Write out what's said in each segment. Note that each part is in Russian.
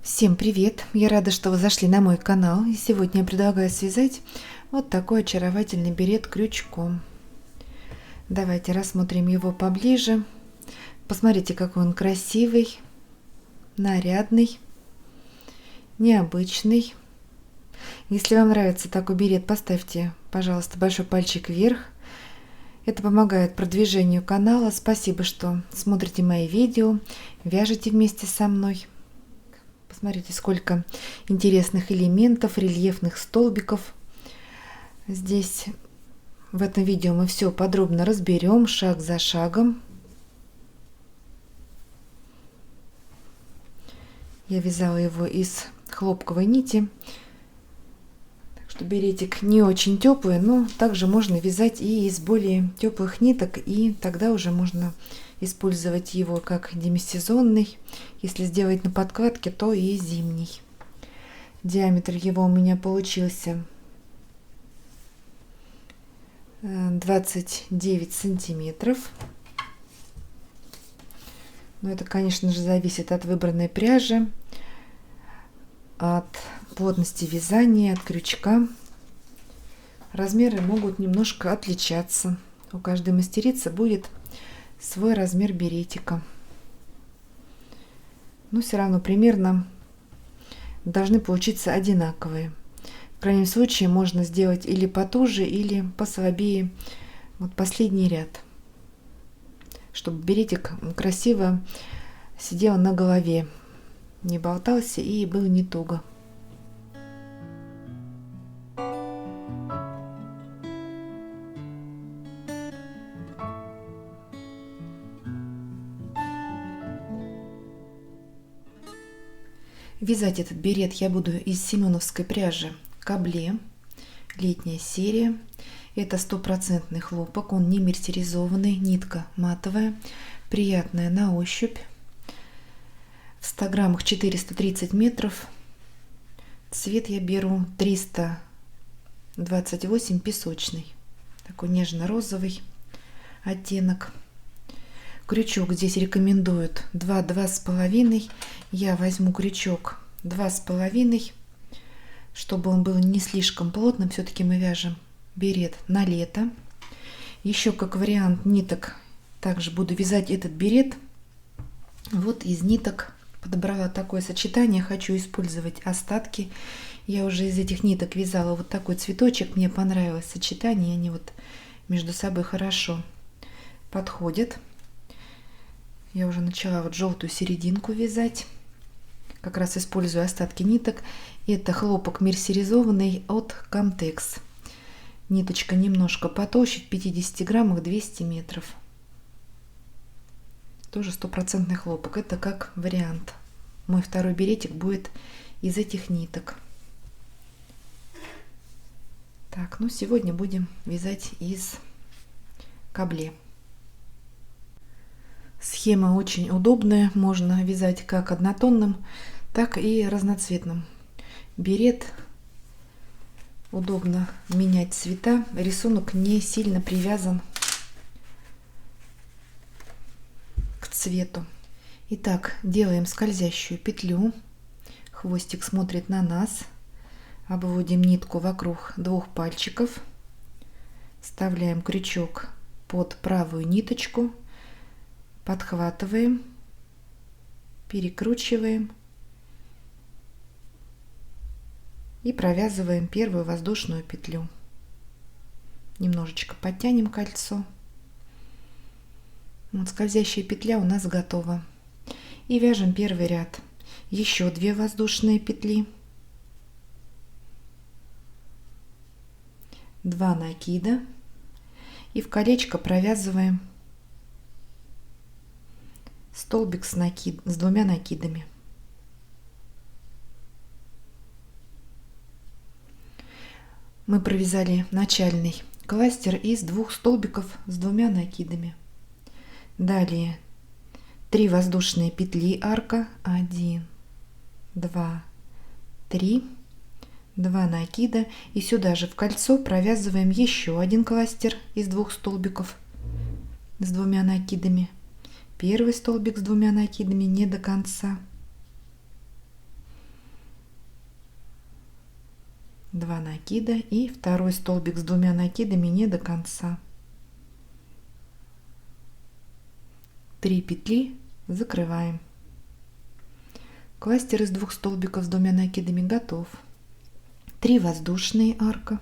Всем привет! Я рада, что вы зашли на мой канал. И сегодня я предлагаю связать вот такой очаровательный берет крючком. Давайте рассмотрим его поближе. Посмотрите, какой он красивый, нарядный, необычный. Если вам нравится такой берет, поставьте, пожалуйста, большой пальчик вверх. Это помогает продвижению канала. Спасибо, что смотрите мои видео, вяжете вместе со мной. Посмотрите, сколько интересных элементов, рельефных столбиков. Здесь в этом видео мы все подробно разберем, шаг за шагом. Я вязала его из хлопковой нити, так что беретик не очень теплый, но также можно вязать и из более теплых ниток, и тогда уже можно использовать его как демисезонный. Если сделать на подкладке, то и зимний. Диаметр его у меня получился 29 сантиметров. Но это, конечно же, зависит от выбранной пряжи, от плотности вязания, от крючка. Размеры могут немножко отличаться. У каждой мастерицы будет свой размер беретика. Но все равно примерно должны получиться одинаковые. В крайнем случае можно сделать или потуже, или послабее вот последний ряд, чтобы беретик красиво сидел на голове, не болтался и был не туго. Вязать этот берет я буду из семеновской пряжи Кабле, летняя серия. Это стопроцентный хлопок, он не мерсеризованный, нитка матовая, приятная на ощупь. В 100 граммах 430 метров. Цвет я беру 328 песочный, такой нежно-розовый оттенок. Крючок здесь рекомендуют 2-2,5. Я возьму крючок 2,5, чтобы он был не слишком плотным. Все-таки мы вяжем берет на лето. Еще как вариант ниток также буду вязать этот берет. Вот из ниток подобрала такое сочетание. Хочу использовать остатки. Я уже из этих ниток вязала вот такой цветочек. Мне понравилось сочетание. Они вот между собой хорошо подходят. Я уже начала вот желтую серединку вязать. Как раз использую остатки ниток. Это хлопок мерсеризованный от Камтекс. Ниточка немножко потолще, в 50 граммах 200 метров. Тоже стопроцентный хлопок. Это как вариант. Мой второй беретик будет из этих ниток. Так, ну сегодня будем вязать из Кабле. Схема очень удобная, можно вязать как однотонным, так и разноцветным. Берет удобно менять цвета, рисунок не сильно привязан к цвету. Итак, делаем скользящую петлю, хвостик смотрит на нас, обводим нитку вокруг двух пальчиков, вставляем крючок под правую ниточку, подхватываем, перекручиваем и провязываем первую воздушную петлю. Немножечко подтянем кольцо. Вот скользящая петля у нас готова. И вяжем первый ряд. Еще 2 воздушные петли, 2 накида и в колечко провязываем столбик с 2 накидами. Мы провязали начальный кластер из 2 столбиков с 2 накидами. Далее 3 воздушные петли арка, 1, 2, 3, 2 накида, и сюда же в кольцо провязываем еще один кластер из 2 столбиков с 2 накидами. Первый столбик с 2 накидами не до конца, 2 накида и второй столбик с 2 накидами не до конца. 3 петли, закрываем. Кластер из 2 столбиков с 2 накидами готов. 3 воздушные арка.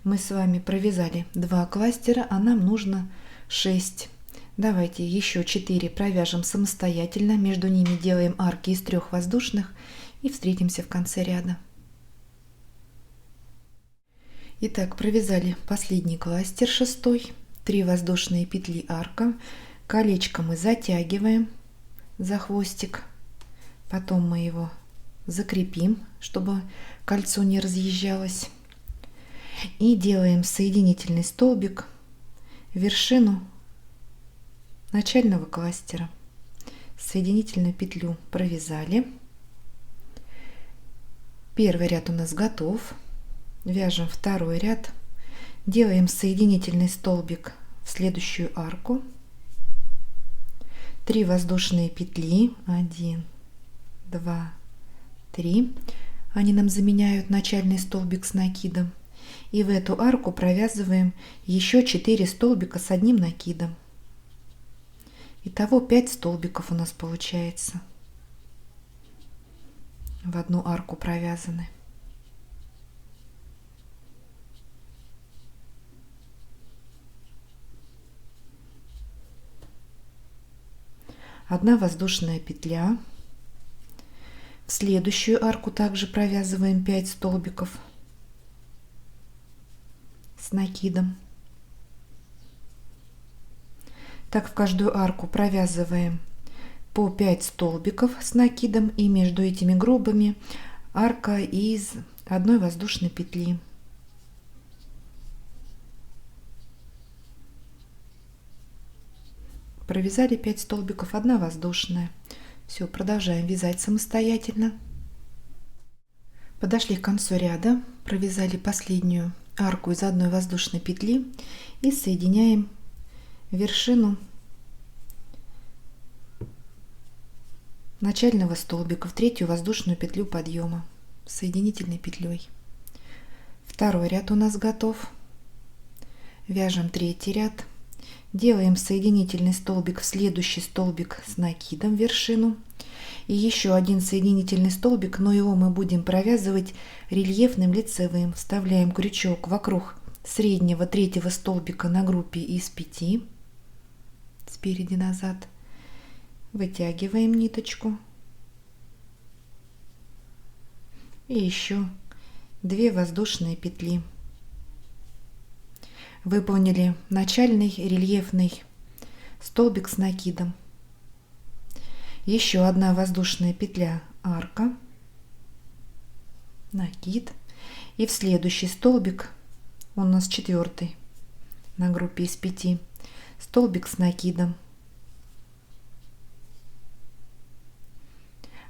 Мы с вами провязали 2 кластера, а нам нужно 6. Давайте еще 4 провяжем самостоятельно, между ними делаем арки из 3 воздушных и встретимся в конце ряда. Итак, провязали последний кластер, 6, 3 воздушные петли арка, колечко мы затягиваем за хвостик, потом мы его закрепим, чтобы кольцо не разъезжалось, и делаем соединительный столбик в вершину начального кластера. Соединительную петлю провязали. Первый ряд у нас готов. Вяжем второй ряд, делаем соединительный столбик в следующую арку, 3 воздушные петли, 1, 2, 3, они нам заменяют начальный столбик с накидом, и в эту арку провязываем еще 4 столбика с одним накидом. Итого 5 столбиков у нас получается, в одну арку провязаны. Одна воздушная петля. В следующую арку также провязываем 5 столбиков с накидом. Так в каждую арку провязываем по 5 столбиков с накидом, и между этими гробами арка из одной воздушной петли. Провязали 5 столбиков, 1 воздушная. Все, продолжаем вязать самостоятельно. Подошли к концу ряда, провязали последнюю арку из одной воздушной петли и соединяем вершину начального столбика в 3-ю воздушную петлю подъема соединительной петлей. Второй ряд у нас готов. Вяжем 3-й ряд. Делаем соединительный столбик в следующий столбик с накидом в вершину. И еще один соединительный столбик, но его мы будем провязывать рельефным лицевым. Вставляем крючок вокруг среднего 3-го столбика на группе из 5. Спереди назад. Вытягиваем ниточку. И еще 2 воздушные петли. Выполнили начальный рельефный столбик с накидом. Еще 1 воздушная петля арка, накид, и в следующий столбик, он у нас 4-й на группе из 5, столбик с накидом,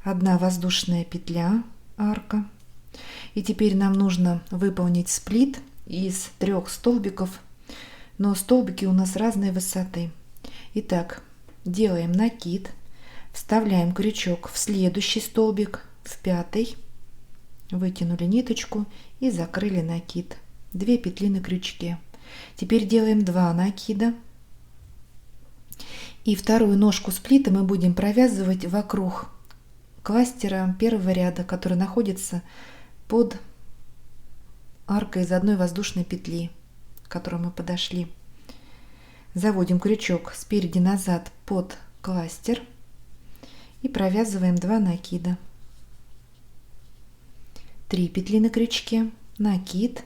1 воздушная петля арка. И теперь нам нужно выполнить сплит из 3 столбиков, но столбики у нас разной высоты. Итак, делаем накид, вставляем крючок в следующий столбик, в 5-й, вытянули ниточку и закрыли накид. 2 петли на крючке. Теперь делаем 2 накида, и вторую ножку сплита мы будем провязывать вокруг кластера первого ряда, который находится под аркой из 1 воздушной петли, к которой мы подошли. Заводим крючок спереди назад под кластер и провязываем 2 накида. 3 петли на крючке, накид.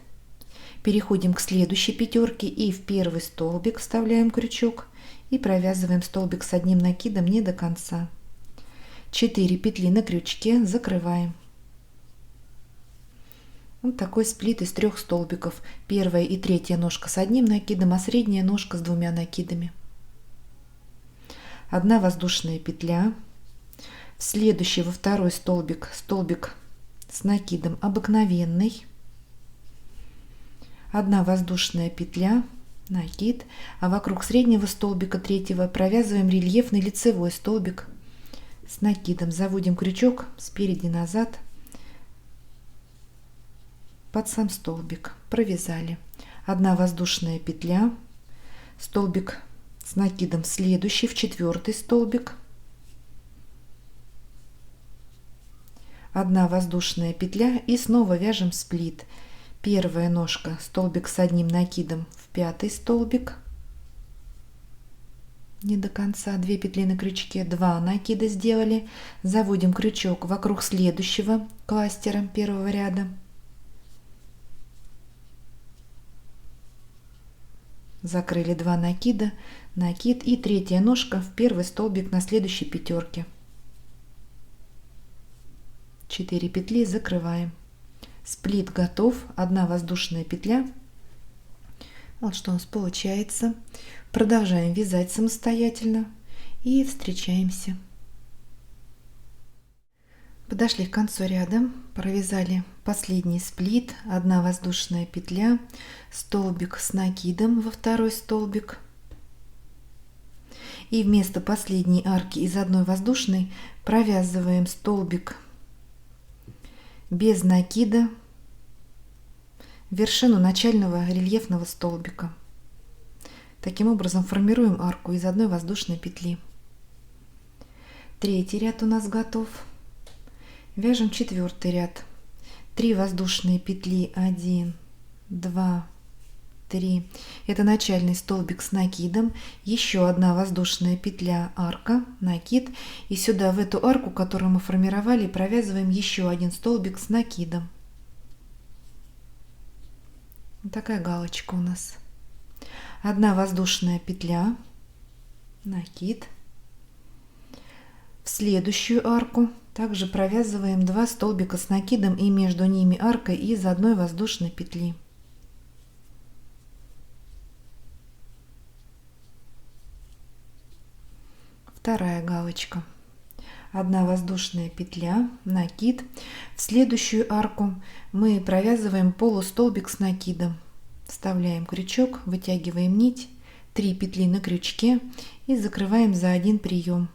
Переходим к следующей пятерке и в первый столбик вставляем крючок и провязываем столбик с одним накидом не до конца. 4 петли на крючке, закрываем. Вот такой сплит из 3 столбиков. Первая и третья ножка с одним накидом, а средняя ножка с 2 накидами. 1 воздушная петля. В следующий, во второй столбик, столбик с накидом обыкновенный. 1 воздушная петля, накид, а вокруг среднего столбика 3-го провязываем рельефный лицевой столбик с накидом. Заводим крючок спереди назад под сам столбик, провязали. 1 воздушная петля, столбик с накидом следующий в 4 столбик, 1 воздушная петля и снова вяжем сплит. Первая ножка, столбик с одним накидом в 5 столбик, не до конца, 2 петли на крючке, 2 накида сделали, заводим крючок вокруг следующего кластера первого ряда, закрыли 2 накида, накид и третья ножка в первый столбик на следующей пятерке, 4 петли, закрываем. Сплит готов, 1 воздушная петля. Вот что у нас получается. Продолжаем вязать самостоятельно и встречаемся. Подошли к концу ряда, провязали последний сплит, 1 воздушная петля, столбик с накидом во 2 столбик. И вместо последней арки из 1 воздушной провязываем столбик без накида вершину начального рельефного столбика. Таким образом формируем арку из 1 воздушной петли. Третий ряд у нас готов. Вяжем 4-й ряд. 3 воздушные петли, 1, 2, 3. Это начальный столбик с накидом. Еще 1 воздушная петля, арка, накид. И сюда, в эту арку, которую мы формировали, провязываем еще 1 столбик с накидом. Вот такая галочка у нас. 1 воздушная петля, накид. В следующую арку также провязываем 2 столбика с накидом и между ними аркой из 1 воздушной петли. Вторая галочка. 1 воздушная петля, накид. В следующую арку мы провязываем полустолбик с накидом. Вставляем крючок, вытягиваем нить, 3 петли на крючке и закрываем за 1 прием.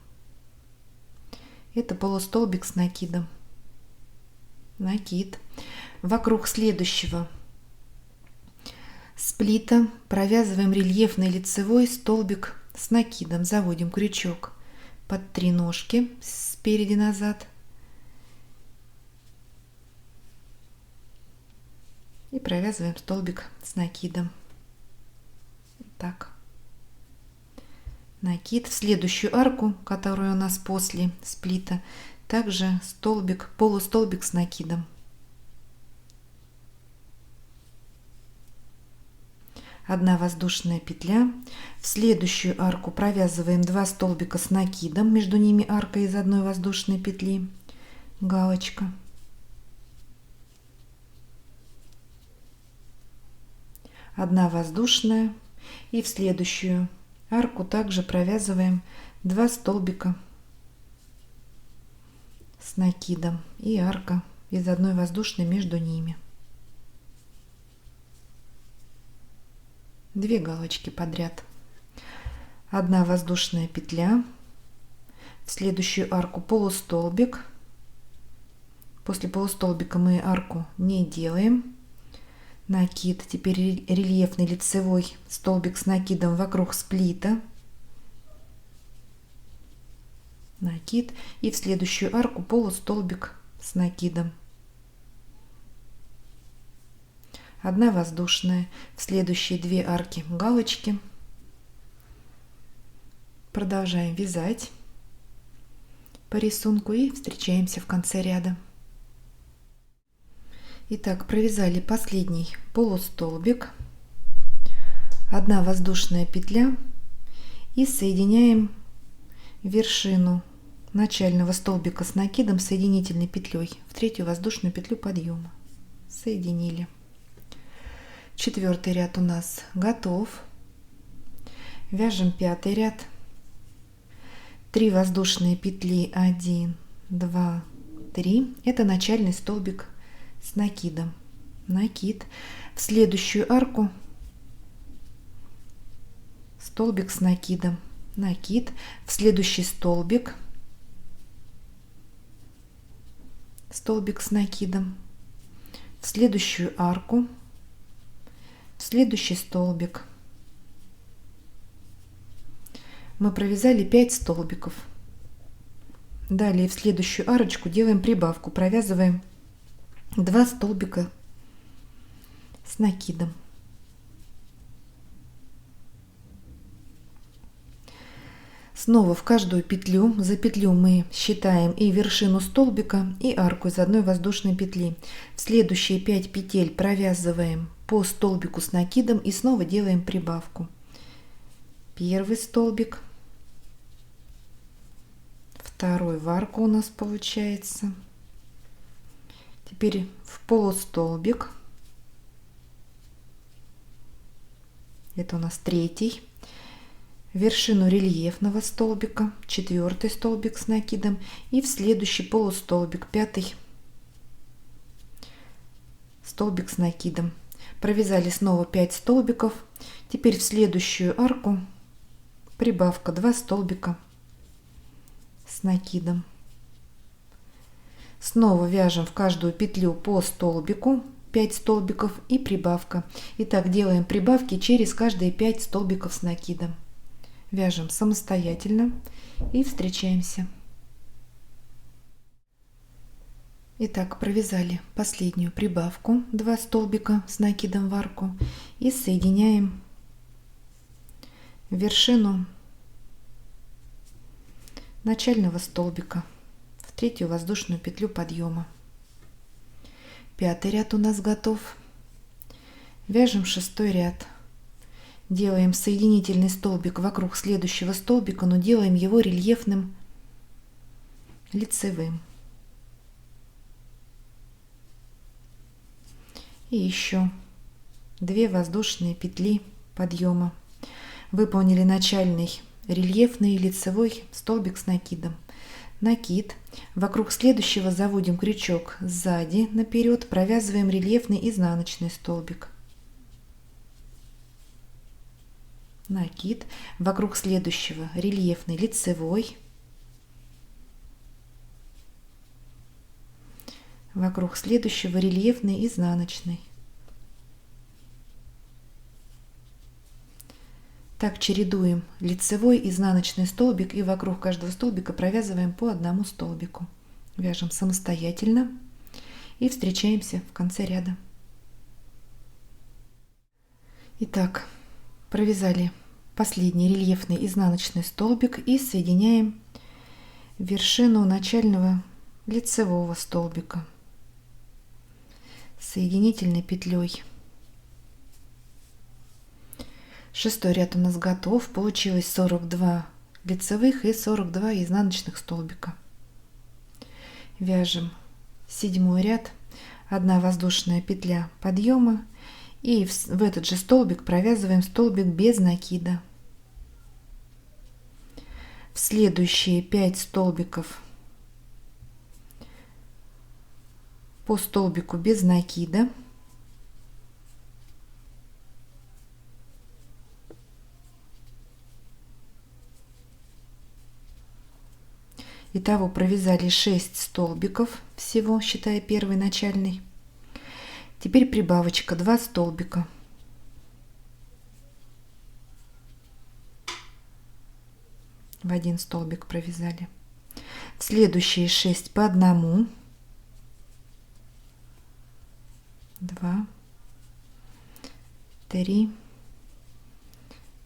Это полустолбик с накидом. Накид. Вокруг следующего сплита провязываем рельефный лицевой столбик с накидом. Заводим крючок под 3 ножки спереди назад и провязываем столбик с накидом. Так. Накид. В следующую арку, которая у нас после сплита, также столбик, полустолбик с накидом. 1 воздушная петля. В следующую арку провязываем 2 столбика с накидом, между ними арка из 1 воздушной петли, галочка. 1 воздушная. И в следующую арку также провязываем 2 столбика с накидом и арка из 1 воздушной между ними. 2 галочки подряд. 1 воздушная петля. В следующую арку полустолбик. После полустолбика мы арку не делаем. Накид. Теперь рельефный лицевой столбик с накидом вокруг сплита. Накид. И в следующую арку полустолбик с накидом. 1 воздушная. В следующие 2 арки галочки. Продолжаем вязать по рисунку и встречаемся в конце ряда. Итак, провязали последний полустолбик, 1 воздушная петля и соединяем вершину начального столбика с накидом соединительной петлей в 3-ю воздушную петлю подъема. Соединили. 4-й ряд у нас готов. Вяжем 5-й ряд. 3 воздушные петли, 1, 2, 3. Это начальный столбик с накидом. Накид. В следующую арку столбик с накидом. Накид. В следующий столбик столбик с накидом. В в следующую арку, в следующий столбик. Мы провязали 5 столбиков. Далее в следующую арочку делаем прибавку, провязываем 2 столбика с накидом. Снова в каждую петлю, за петлю мы считаем и вершину столбика, и арку из одной воздушной петли. В следующие 5 петель провязываем по столбику с накидом и снова делаем прибавку. Первый столбик, второй в арку у нас получается. Теперь в полустолбик. Это у нас третий. Вершину рельефного столбика, четвертый столбик с накидом и в следующий полустолбик, пятый столбик с накидом. Провязали снова 5 столбиков. Теперь в следующую арку прибавка 2 столбика с накидом. Снова вяжем в каждую петлю по столбику, 5 столбиков и прибавка. Итак, делаем прибавки через каждые 5 столбиков с накидом. Вяжем самостоятельно и встречаемся. Итак, провязали последнюю прибавку, 2 столбика с накидом в арку и соединяем вершину начального столбика в третью воздушную петлю подъема. 5-й ряд у нас готов. Вяжем 6-й ряд. Делаем соединительный столбик вокруг следующего столбика, но делаем его рельефным лицевым. И еще 2 воздушные петли подъема. Выполнили начальный рельефный лицевой столбик с накидом. Накид. Вокруг следующего заводим крючок сзади наперед, провязываем рельефный изнаночный столбик. Накид. Вокруг следующего рельефный лицевой. Вокруг следующего рельефный изнаночный. Так чередуем лицевой, изнаночный столбик и вокруг каждого столбика провязываем по одному столбику. Вяжем самостоятельно и встречаемся в конце ряда. Итак, провязали последний рельефный изнаночный столбик и соединяем вершину начального лицевого столбика соединительной петлей. 6-й ряд у нас готов. Получилось 42 лицевых и 42 изнаночных столбика. Вяжем 7-й ряд, 1 воздушная петля подъема и в этот же столбик провязываем столбик без накида. В следующие 5 столбиков по столбику без накида. Итого провязали 6 столбиков всего, считая первый начальный. Теперь прибавочка 2 столбика. В один столбик провязали. В следующие 6 по одному. 2, 3,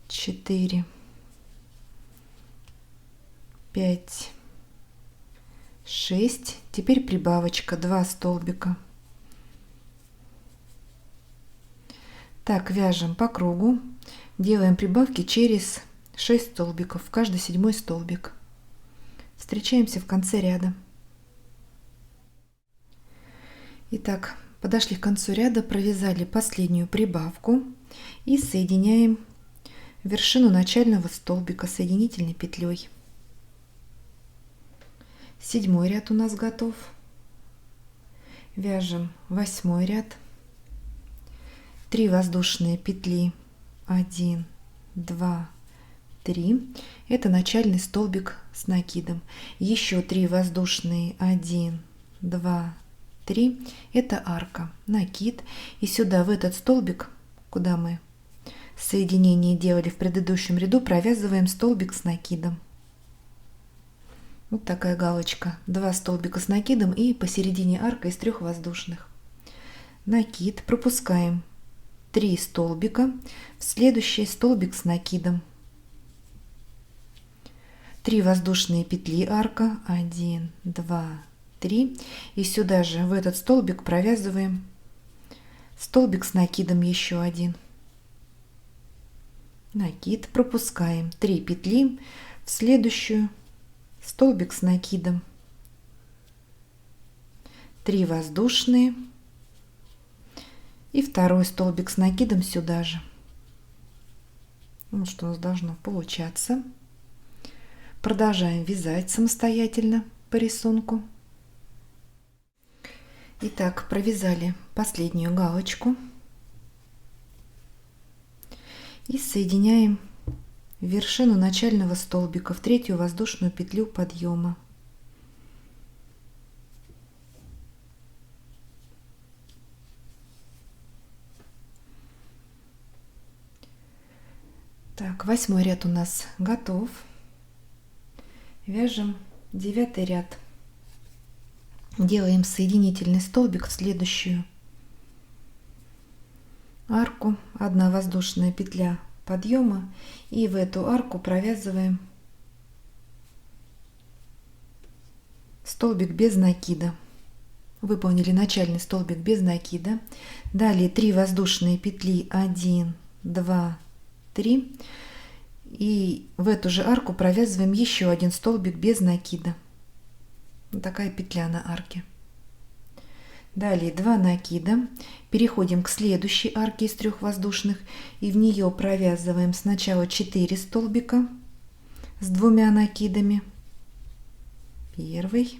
4, 5, 6. Теперь прибавочка 2 столбика. Так, вяжем по кругу, делаем прибавки через 6 столбиков, в каждый 7-й столбик. Встречаемся в конце ряда. Итак, подошли к концу ряда, провязали последнюю прибавку и соединяем вершину начального столбика соединительной петлей. 7-й ряд у нас готов. Вяжем 8-й ряд. 3 воздушные петли. 1, 2, 3. Это начальный столбик с накидом. Еще 3 воздушные. 1, 2, 3. Это арка, накид. И сюда, в этот столбик, куда мы соединение делали в предыдущем ряду, провязываем столбик с накидом. Вот такая галочка. 2 столбика с накидом и посередине арка из 3 воздушных. Накид. Пропускаем 3 столбика в следующий столбик с накидом. 3 воздушные петли арка. 1, 2, 3. И сюда же, в этот столбик, провязываем столбик с накидом еще один. Накид. Пропускаем 3 петли в следующую, столбик с накидом. 3 воздушные. И второй столбик с накидом сюда же. Вот что у нас должно получаться. Продолжаем вязать самостоятельно по рисунку. Итак, провязали последнюю галочку. И соединяем вершину начального столбика в 3-ю воздушную петлю подъема. Так, 8-й ряд у нас готов. Вяжем 9-й ряд. Делаем соединительный столбик в следующую арку, 1 воздушная петля подъема, и в эту арку провязываем столбик без накида. Выполнили начальный столбик без накида. Далее 3 воздушные петли, 1, 2, 3. И в эту же арку провязываем еще 1 столбик без накида. Вот такая петля на арке. Далее 2 накида. Переходим к следующей арке из 3 воздушных. И в нее провязываем сначала 4 столбика с 2 накидами. Первый.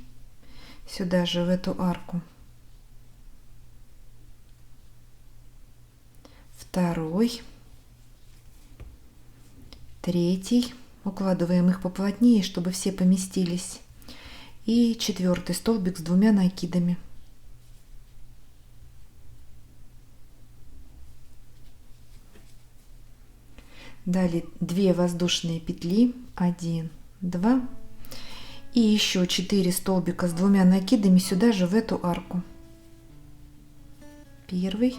Сюда же, в эту арку. Второй. Третий. Укладываем их поплотнее, чтобы все поместились. И 4 столбик с 2 накидами. Далее 2 воздушные петли, 1, 2. И еще 4 столбика с 2 накидами сюда же, в эту арку. Первый.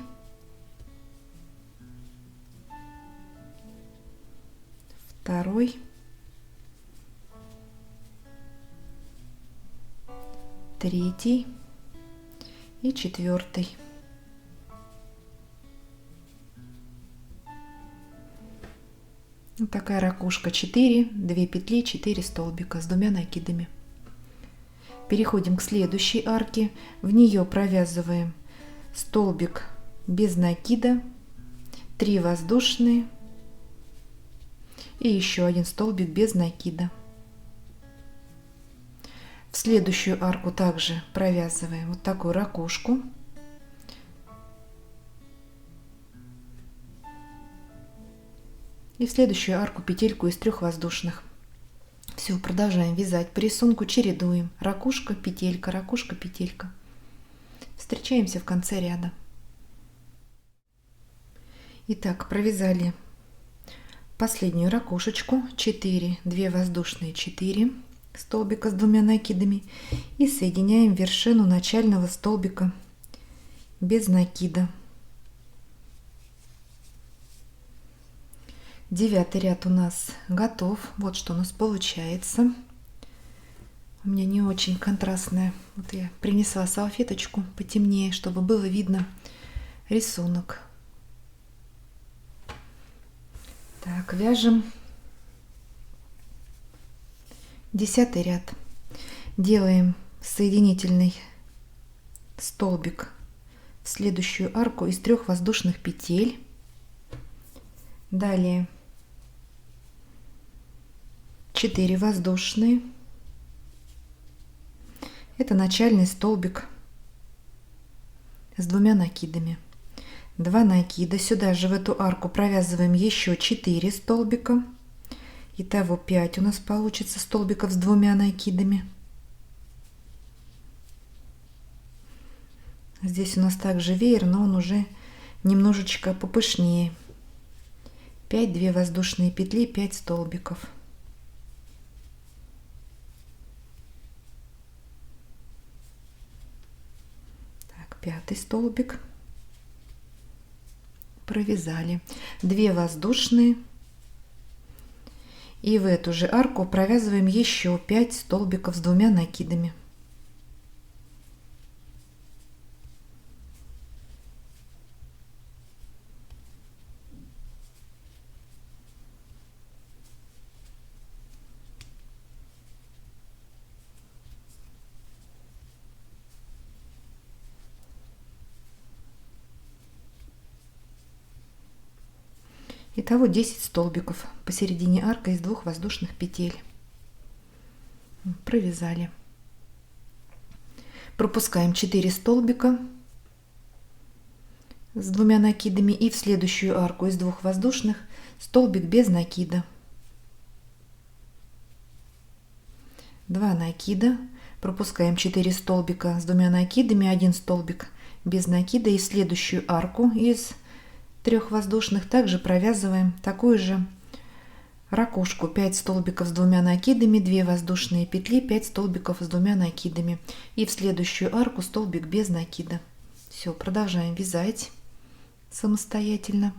Второй. Третий. И 4. Вот такая ракушка. 4, 2 петли, 4 столбика с 2 накидами. Переходим к следующей арке. В нее провязываем столбик без накида, 3 воздушные и еще 1 столбик без накида. В следующую арку также провязываем вот такую ракушку. И в следующую арку петельку из 3 воздушных. Все, продолжаем вязать по рисунку, чередуем. Ракушка, петелька, ракушка, петелька. Встречаемся в конце ряда. Итак, провязали последнюю ракушечку. 4, 2 воздушные, 4 столбика с 2 накидами. И соединяем вершину начального столбика без накида. 9-й ряд у нас готов. Вот что у нас получается. У меня не очень контрастная. Вот я принесла салфеточку потемнее, чтобы было видно рисунок. Так, вяжем 10-й ряд. Делаем соединительный столбик в следующую арку из 3 воздушных петель. Далее 4 воздушные. Это начальный столбик с 2 накидами. 2 накида. Сюда же, в эту арку, провязываем еще 4 столбика. Итого 5 у нас получится столбиков с 2 накидами. Здесь у нас также веер, но он уже немножечко попышнее. 5, 2 воздушные петли, 5 столбиков. Так, 5 столбик. Провязали. 2 воздушные. И в эту же арку провязываем еще 5 столбиков с 2 накидами. Итого 10 столбиков посередине арка из 2 воздушных петель. Провязали. Пропускаем 4 столбика с 2 накидами и в следующую арку из 2 воздушных столбик без накида. 2 накида. Пропускаем 4 столбика с 2 накидами, 1 столбик без накида и в следующую арку из 3 воздушных также провязываем такую же ракушку. 5 столбиков с 2 накидами, 2 воздушные петли, 5 столбиков с 2 накидами и в следующую арку столбик без накида. Все, продолжаем вязать самостоятельно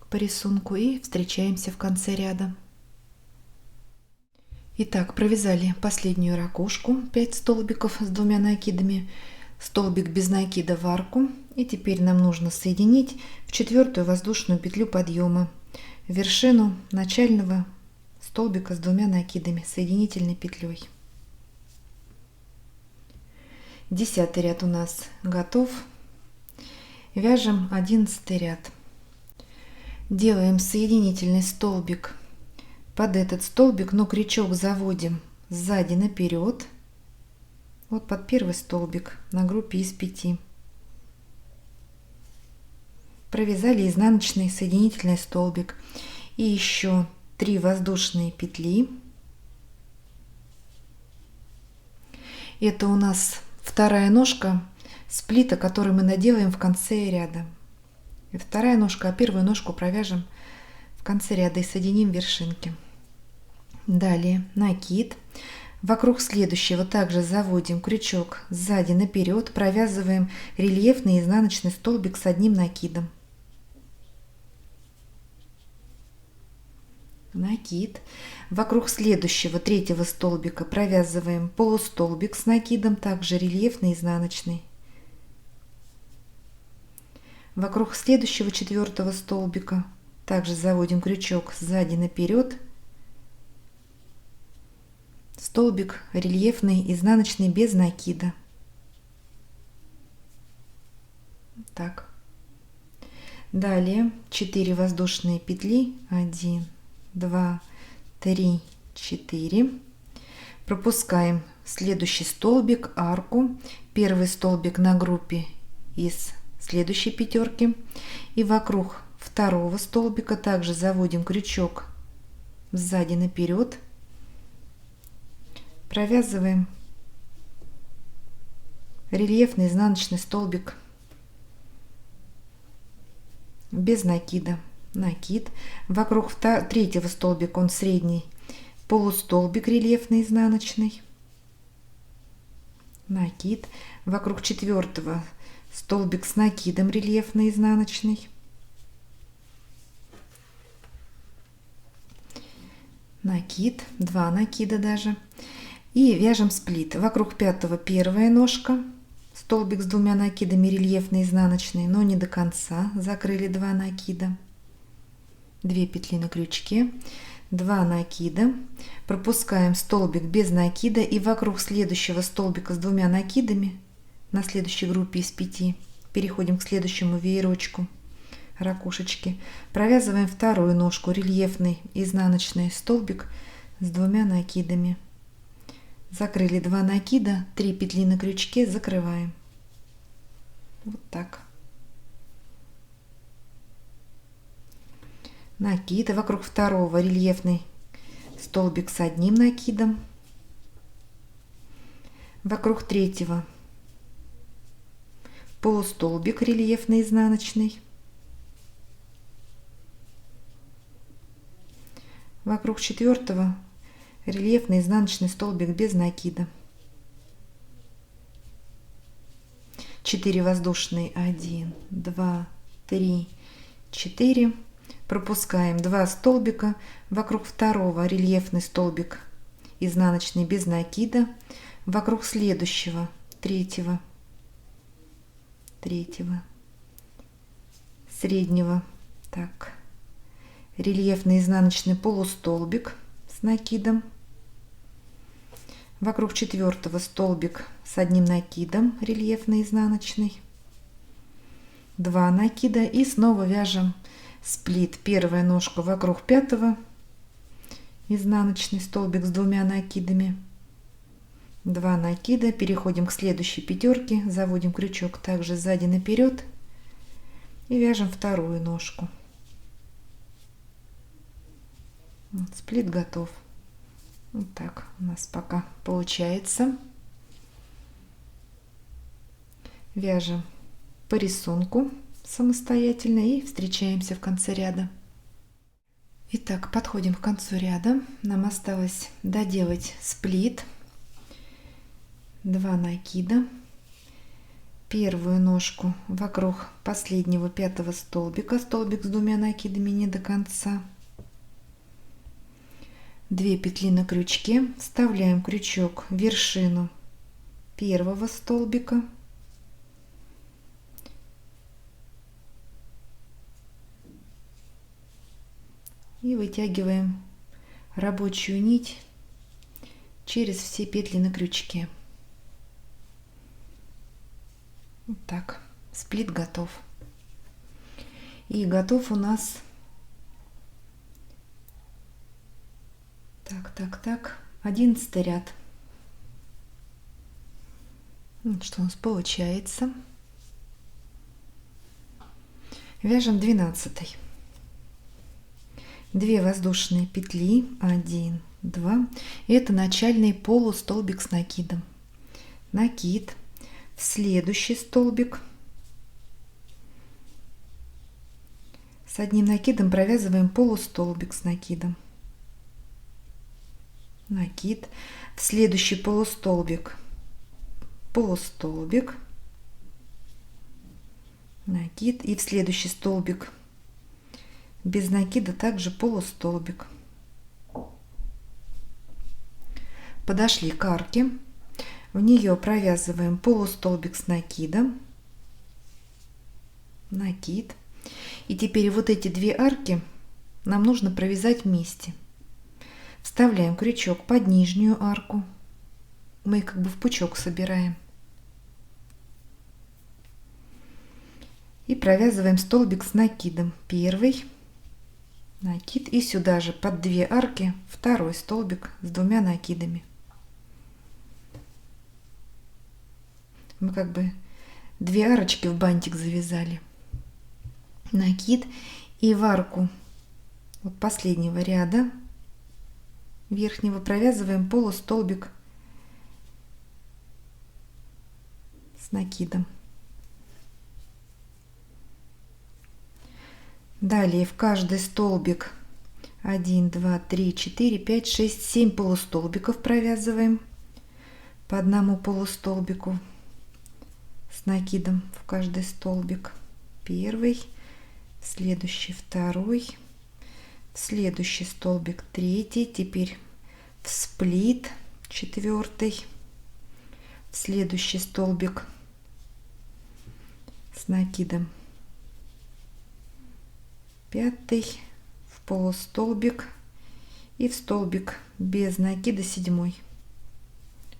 по рисунку и встречаемся в конце ряда. Итак, провязали последнюю ракушку, 5 столбиков с 2 накидами, столбик без накида в арку. И теперь нам нужно соединить в 4 воздушную петлю подъема вершину начального столбика с 2 накидами соединительной петлей. 10 ряд у нас готов. Вяжем 11 ряд. Делаем соединительный столбик под этот столбик, но крючок заводим сзади наперед. Вот под первый столбик на группе из 5. Провязали изнаночный соединительный столбик и еще 3 воздушные петли. Это у нас вторая ножка сплита, который мы наделаем в конце ряда. И вторая ножка, а первую ножку провяжем в конце ряда и соединим вершинки. Далее накид. Вокруг следующего также заводим крючок сзади наперед, провязываем рельефный изнаночный столбик с 1 накидом. Накид. Вокруг следующего 3 столбика провязываем полустолбик с накидом, также рельефный изнаночный. Вокруг следующего 4 столбика также заводим крючок сзади наперед, столбик рельефный изнаночный без накида. Так. Далее 4 воздушные петли, 1, 2, 3, 4. Пропускаем следующий столбик, арку, первый столбик на группе из следующей пятерки и вокруг второго столбика также заводим крючок сзади наперед, провязываем рельефный изнаночный столбик без накида. Накид. Вокруг третьего столбика, он средний, полустолбик рельефный изнаночный. Накид. Вокруг 4 столбик с накидом рельефный изнаночный. Накид. 2 накида даже. И вяжем сплит. Вокруг 5 первая ножка, столбик с 2 накидами рельефный изнаночный, но не до конца, закрыли 2 накида. 2 петли на крючке, 2 накида, пропускаем столбик без накида и вокруг следующего столбика с 2 накидами на следующей группе из 5 переходим к следующему веерочку ракушечки, провязываем вторую ножку, рельефный изнаночный столбик с 2 накидами, закрыли 2 накида, 3 петли на крючке, закрываем. Вот так. Накид, вокруг второго рельефный столбик с 1 накидом, вокруг третьего полустолбик рельефный изнаночный, вокруг 4-го рельефный изнаночный столбик без накида, 4 воздушные, 1, 2, 3, 4, пропускаем 2 столбика, вокруг 2-го рельефный столбик изнаночный без накида, вокруг следующего 3-го, среднего, так, рельефный изнаночный полустолбик с накидом, вокруг 4-го столбик с одним накидом рельефный изнаночный, 2 накида и снова вяжем сплит. Первая ножка вокруг 5-го изнаночный столбик с 2 накидами, 2 накида, переходим к следующей пятерке, заводим крючок также сзади наперед и вяжем вторую ножку. Вот, сплит готов. Вот так у нас пока получается. Вяжем по рисунку самостоятельно и встречаемся в конце ряда. Итак, подходим к концу ряда. Нам осталось доделать сплит. 2 накида, первую ножку вокруг последнего 5-го столбика, столбик с 2 накидами не до конца, 2 петли на крючке, вставляем крючок в вершину 1-го столбика, и вытягиваем рабочую нить через все петли на крючке. Вот так, сплит готов. И готов у нас, так, 11 ряд. Вот что у нас получается. Вяжем 12. 2 воздушные петли, 1, 2. Это начальный полустолбик с накидом. Накид. В следующий столбик с одним накидом провязываем полустолбик с накидом, накид, в следующий полустолбик, полустолбик, накид, и в следующий столбик без накида также полустолбик. Подошли к арке. В нее провязываем полустолбик с накидом, накид. И теперь вот эти 2 арки нам нужно провязать вместе. Вставляем крючок под нижнюю арку. Мы их как бы в пучок собираем. И провязываем столбик с накидом. Первый накид. И сюда же под 2 арки второй столбик с 2 накидами. Мы как бы 2 арочки в бантик завязали. Накид, и в арку вот последнего ряда верхнего провязываем полустолбик с накидом. Далее в каждый столбик 1, 2, 3, 4, 5, 6, 7 полустолбиков провязываем по одному полустолбику с накидом в каждый столбик. Первый, в следующий второй, в следующий столбик третий, теперь в сплит 4, в следующий столбик с накидом 5, в полустолбик и в столбик без накида 7.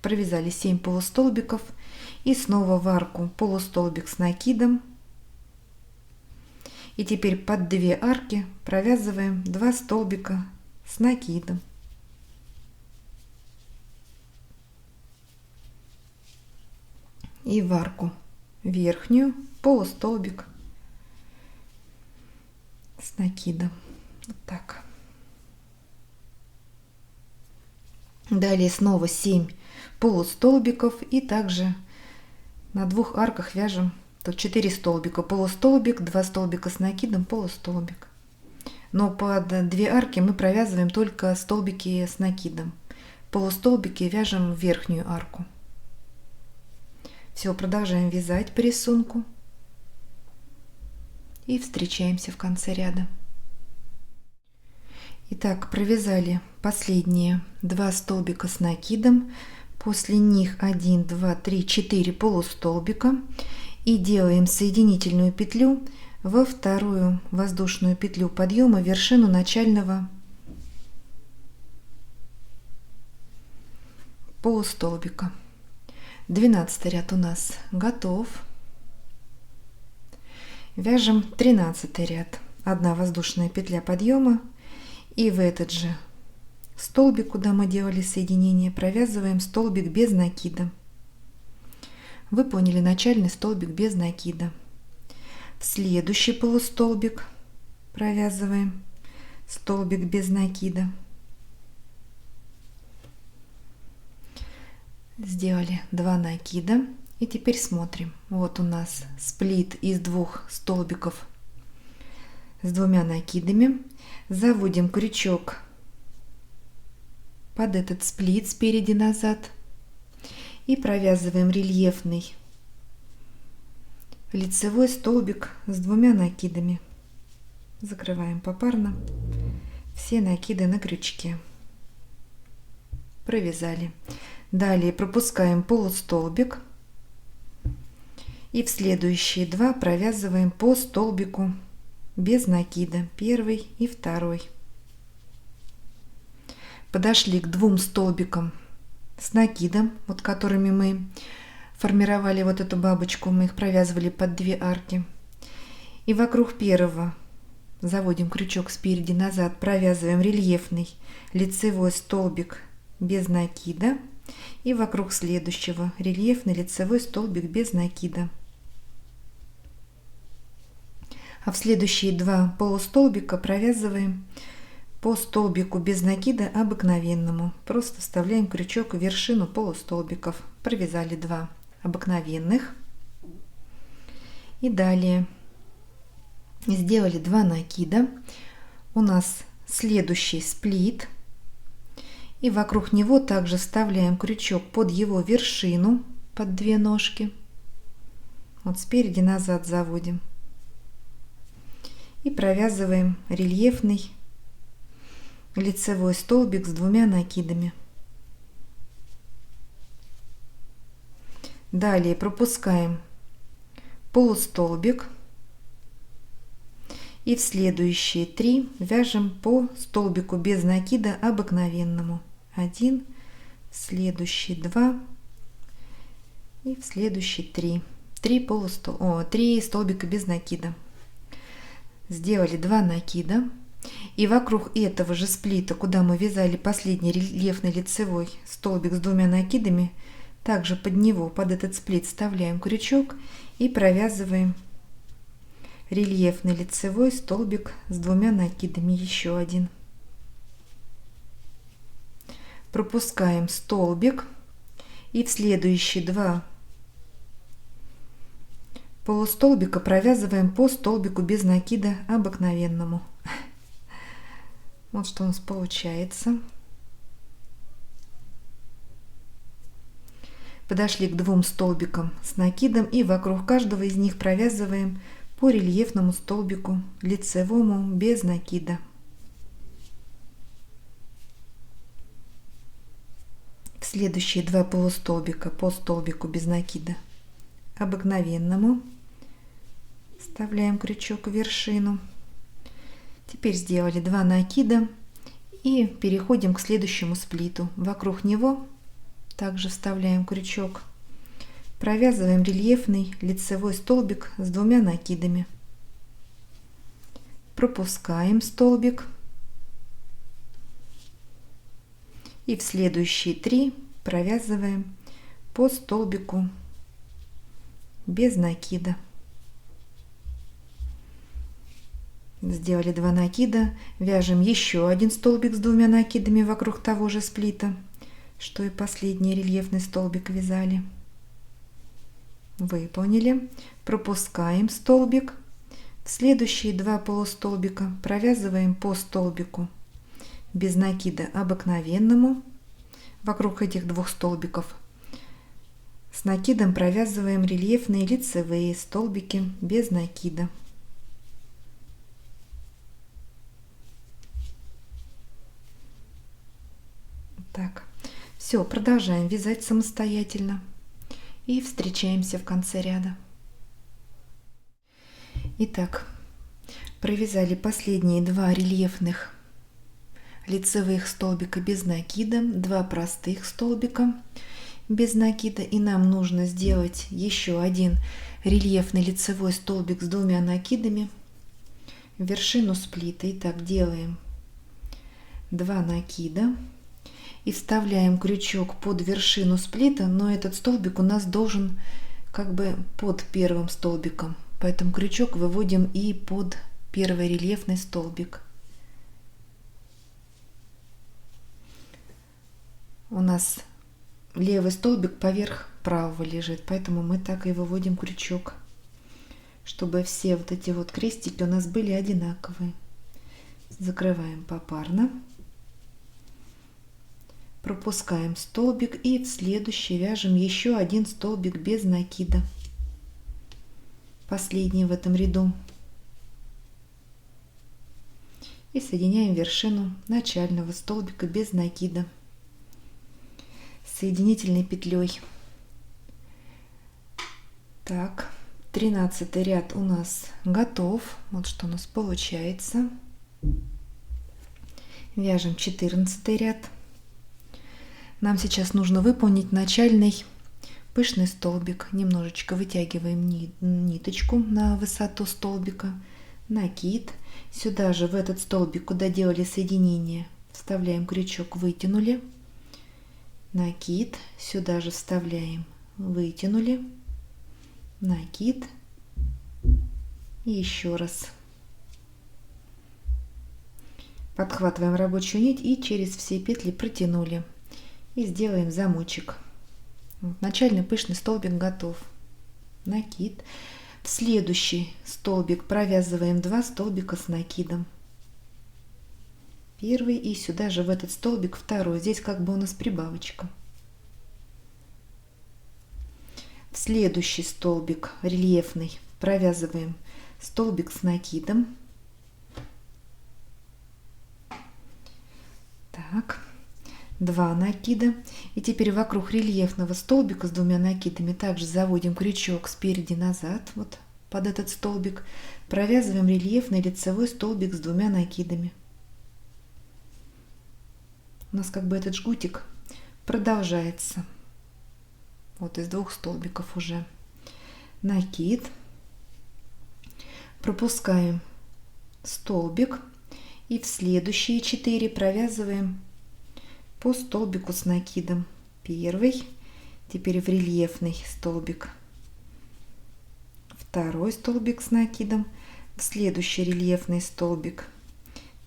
Провязали 7 полустолбиков и снова в арку полустолбик с накидом. И теперь под 2 арки провязываем 2 столбика с накидом. И в арку верхнюю полустолбик с накидом. Вот так. Далее снова 7 полустолбиков и также на 2 арках вяжем Тут 4 столбика, полустолбик, 2 столбика с накидом, полустолбик. Но под 2 арки мы провязываем только столбики с накидом. Полустолбики вяжем в верхнюю арку. Все, продолжаем вязать по рисунку. И встречаемся в конце ряда. Итак, провязали последние 2 столбика с накидом. После них 1, 2, 3, 4 полустолбика. И делаем соединительную петлю во вторую воздушную петлю подъема в вершину начального полустолбика. 12 ряд у нас готов. Вяжем 13 ряд. 1 воздушная петля подъема, и в этот же столбик, куда мы делали соединение, провязываем столбик без накида. Вы поняли, начальный столбик без накида. В следующий полустолбик провязываем столбик без накида. Сделали 2 накида. И теперь смотрим. Вот у нас сплит из 2 столбиков с 2 накидами. Заводим крючок под этот сплит спереди назад и провязываем рельефный лицевой столбик с 2 накидами. Закрываем попарно все накиды на крючке. Провязали. Далее пропускаем полустолбик. И в следующие 2 провязываем по столбику без накида, 1 и 2. Подошли к 2 столбикам с накидом, вот которыми мы формировали вот эту бабочку, мы их провязывали под 2 арки. И вокруг первого заводим крючок спереди назад, провязываем рельефный лицевой столбик без накида. И вокруг следующего рельефный лицевой столбик без накида. А в следующие 2 полустолбика провязываем по столбику без накида обыкновенному. Просто вставляем крючок в вершину полустолбиков. Провязали 2 обыкновенных. И далее сделали 2 накида. У нас следующий сплит. И вокруг него также вставляем крючок под его вершину, под 2 ножки. Вот спереди назад заводим. И провязываем рельефный лицевой столбик с 2 накидами. Далее пропускаем полустолбик. И в следующие 3 вяжем по столбику без накида обыкновенному. 1, в следующий 2 и в следующий 3. 3 столбика без накида. Сделали 2 накида. И вокруг этого же сплита, куда мы вязали последний рельефный лицевой столбик с 2 накидами, также под него, под этот сплит вставляем крючок и провязываем рельефный лицевой столбик с 2 накидами, еще 1. Пропускаем столбик и в следующие 2 полустолбика провязываем по столбику без накида обыкновенному. Вот что у нас получается. Подошли к 2 столбикам с накидом и вокруг каждого из них провязываем по рельефному столбику лицевому без накида. В следующие 2 полустолбика по столбику без накида обыкновенному вставляем крючок в вершину. Теперь сделали 2 накида и переходим к следующему сплиту. Вокруг него также вставляем крючок, провязываем рельефный лицевой столбик с 2 накидами. Пропускаем столбик и в следующие 3 провязываем по столбику без накида. Сделали 2 накида, вяжем еще 1 столбик с 2 накидами вокруг того же сплита, что и последний рельефный столбик вязали. выполнили, пропускаем столбик, в следующие 2 полустолбика провязываем по столбику без накида обыкновенному вокруг этих 2 столбиков. С накидом провязываем рельефные лицевые столбики без накида. Так, все, продолжаем вязать самостоятельно и встречаемся в конце ряда. Итак, провязали последние 2 рельефных лицевых столбика без накида, 2 простых столбика без накида, и нам нужно сделать еще один рельефный лицевой столбик с 2 накидами в вершину сплита. Итак, делаем 2 накида и вставляем крючок под вершину сплита, но этот столбик у нас должен как бы под первым столбиком, поэтому крючок выводим и под первый рельефный столбик. У нас левый столбик поверх правого лежит, поэтому мы так и выводим крючок, чтобы все вот эти вот крестики у нас были одинаковые. Закрываем попарно, пропускаем столбик и в следующий вяжем еще один столбик без накида, последний в этом ряду, и соединяем вершину начального столбика без накида соединительной петлей. Так, 13 ряд у нас готов. Вот что у нас получается. Вяжем 14 ряд. Нам сейчас нужно выполнить начальный пышный столбик. Немножечко вытягиваем ниточку на высоту столбика, накид. Сюда же в этот столбик, куда делали соединение, вставляем крючок, вытянули, накид, сюда же вставляем, вытянули, накид и еще раз. Подхватываем рабочую нить и через все петли протянули. И сделаем замочек. Начальный пышный столбик готов. Накид. В следующий столбик провязываем 2 столбика с накидом. Первый и сюда же в этот столбик второй. Здесь как бы у нас прибавочка. В следующий столбик рельефный провязываем столбик с накидом. Так, 2 накида. И теперь вокруг рельефного столбика с 2 накидами также заводим крючок спереди назад, вот под этот столбик. Провязываем рельефный лицевой столбик с 2 накидами. У нас как бы этот жгутик продолжается. Вот из 2 столбиков уже. Накид. Пропускаем столбик. И в следующие 4 провязываем по столбику с накидом. Первый, теперь в рельефный столбик. Второй столбик с накидом. В следующий рельефный столбик.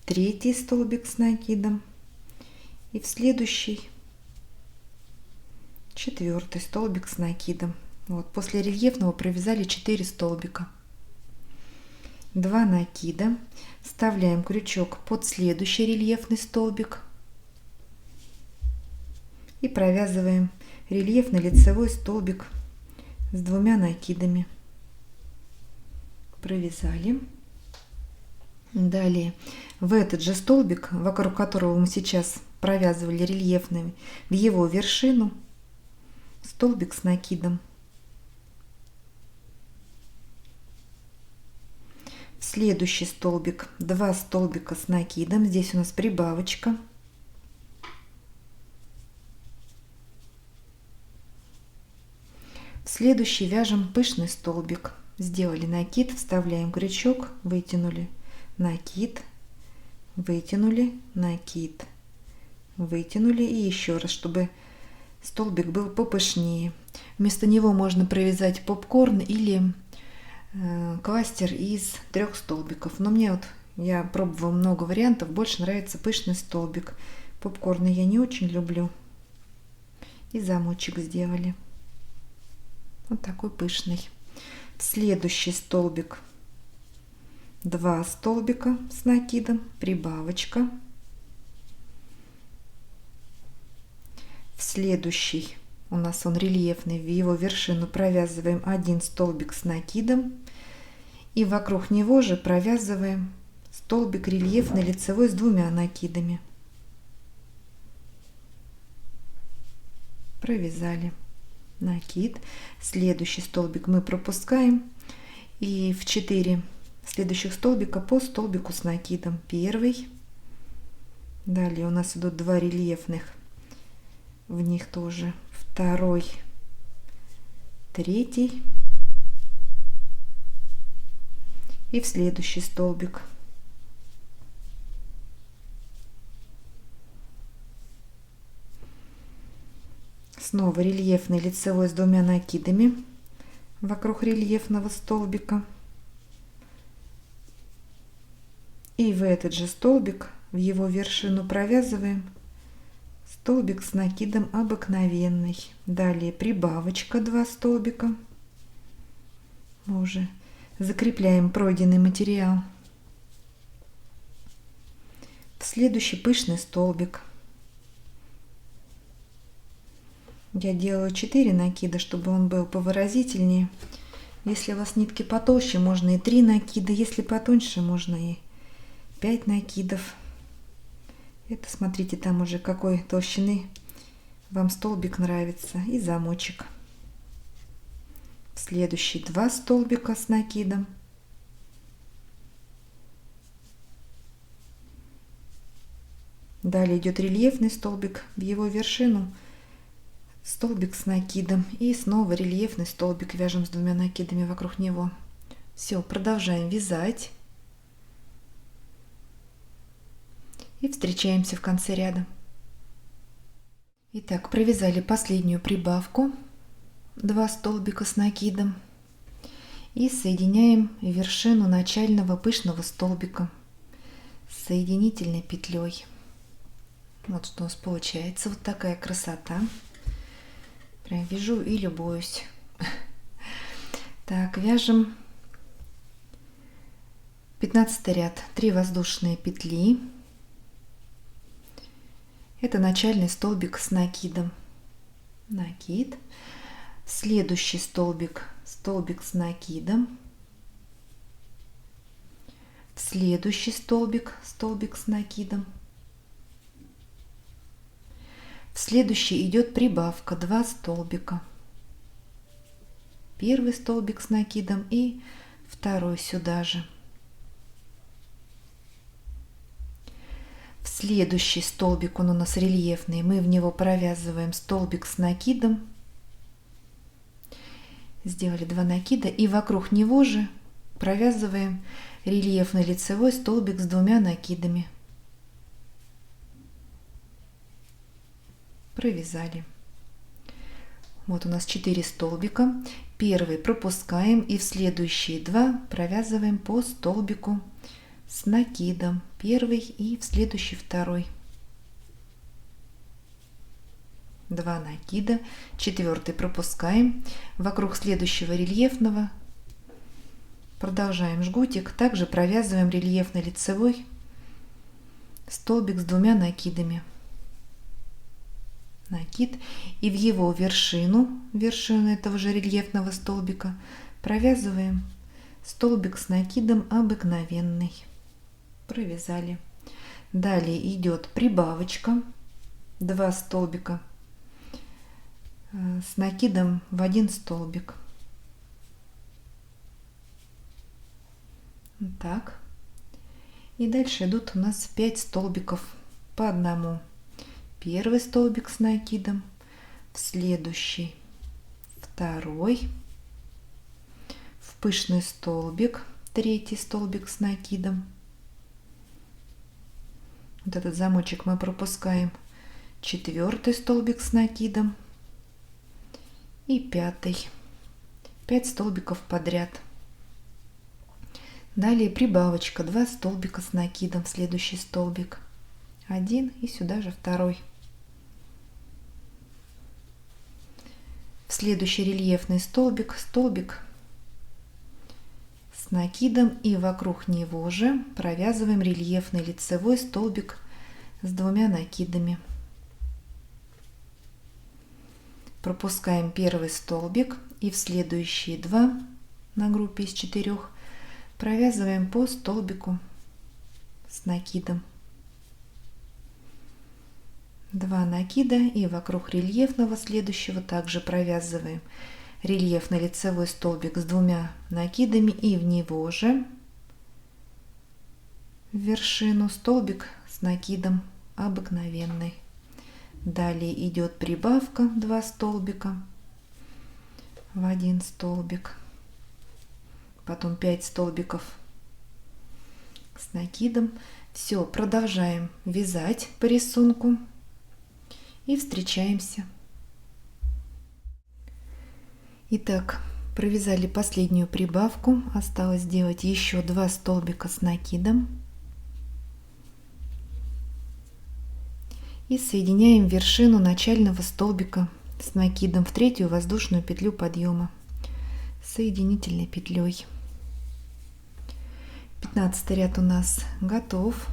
Третий столбик с накидом. И в следующий 4-й столбик с накидом. Вот, после рельефного провязали 4 столбика. 2 накида. Вставляем крючок под следующий рельефный столбик. И провязываем рельефный лицевой столбик с 2 накидами. Провязали. Далее в этот же столбик, вокруг которого мы сейчас провязывали рельефными, в его вершину столбик с накидом. В следующий столбик 2 столбика с накидом. Здесь у нас прибавочка. В следующий вяжем пышный столбик. Сделали накид, вставляем крючок, вытянули, накид, вытянули, накид, вытянули и еще раз, чтобы столбик был попышнее. Вместо него можно провязать попкорн или кластер из 3 столбиков. Но мне вот, я пробовала много вариантов, больше нравится пышный столбик. Попкорны я не очень люблю. И замочек сделали. Вот такой пышный. В следующий столбик 2 столбика с накидом, прибавочка. В следующий у нас он рельефный, в его вершину провязываем 1 столбик с накидом и вокруг него же провязываем столбик рельефный лицевой с 2 накидами. Провязали накид. Следующий столбик мы пропускаем и в 4 следующих столбика по столбику с накидом. Первый. Далее у нас идут 2 рельефных, в них тоже второй, третий и в следующий столбик. Снова рельефный лицевой с 2 накидами вокруг рельефного столбика. И в этот же столбик, в его вершину провязываем столбик с накидом обыкновенный. Далее прибавочка 2 столбика. Мы уже закрепляем пройденный материал. В следующий пышный столбик. Я делаю 4 накида, чтобы он был повыразительнее. Если у вас нитки потолще, можно и 3 накида. Если потоньше, можно и 5 накидов. Это смотрите, там уже какой толщины вам столбик нравится. И замочек. В следующий 2 столбика с накидом. Далее идет рельефный столбик, в его вершину столбик с накидом и снова рельефный столбик вяжем с 2 накидами вокруг него. Все, продолжаем вязать и встречаемся в конце ряда. Итак, провязали последнюю прибавку, 2 столбика с накидом и соединяем вершину начального пышного столбика с соединительной петлей. Вот что у нас получается, вот такая красота. Прям вяжу и любуюсь. Так, вяжем 15 ряд, 3 воздушные петли. Это начальный столбик с накидом. Накид. Следующий столбик, столбик с накидом. Следующий столбик, столбик с накидом. В следующий идет прибавка 2 столбика. Первый столбик с накидом и второй сюда же. В следующий столбик, он у нас рельефный, мы в него провязываем столбик с накидом. Сделали 2 накида и вокруг него же провязываем рельефный лицевой столбик с 2 накидами. Провязали. Вот у нас 4 столбика. Первый пропускаем и в следующие 2 провязываем по столбику с накидом. Первый и в следующий второй. 2 накида. 4-й пропускаем. Вокруг следующего рельефного продолжаем жгутик. Также провязываем рельефный лицевой столбик с 2 накидами. Накид и в его вершину этого же рельефного столбика провязываем столбик с накидом обыкновенный. Провязали. Далее идет прибавочка 2 столбика с накидом в 1 столбик. Вот так. И дальше идут у нас 5 столбиков по одному. Первый столбик с накидом, в следующий второй, в пышный столбик, 3-й столбик с накидом. Вот этот замочек мы пропускаем. 4-й столбик с накидом и 5-й. 5 столбиков подряд. Далее прибавочка 2 столбика с накидом в следующий столбик. 1 и сюда же второй. В следующий рельефный столбик, столбик с накидом, и вокруг него же провязываем рельефный лицевой столбик с 2 накидами. Пропускаем первый столбик и в следующие 2 на группе из 4 провязываем по столбику с накидом. 2 накида, и вокруг рельефного следующего также провязываем рельефный лицевой столбик с 2 накидами, и в него же в вершину столбик с накидом обыкновенный. Далее идет прибавка 2 столбика в 1 столбик, потом 5 столбиков с накидом. Все, продолжаем вязать по рисунку и встречаемся. Итак, провязали последнюю прибавку, осталось сделать еще 2 столбика с накидом и соединяем вершину начального столбика с накидом в 3-ю воздушную петлю подъема соединительной петлей. 15 ряд у нас готов.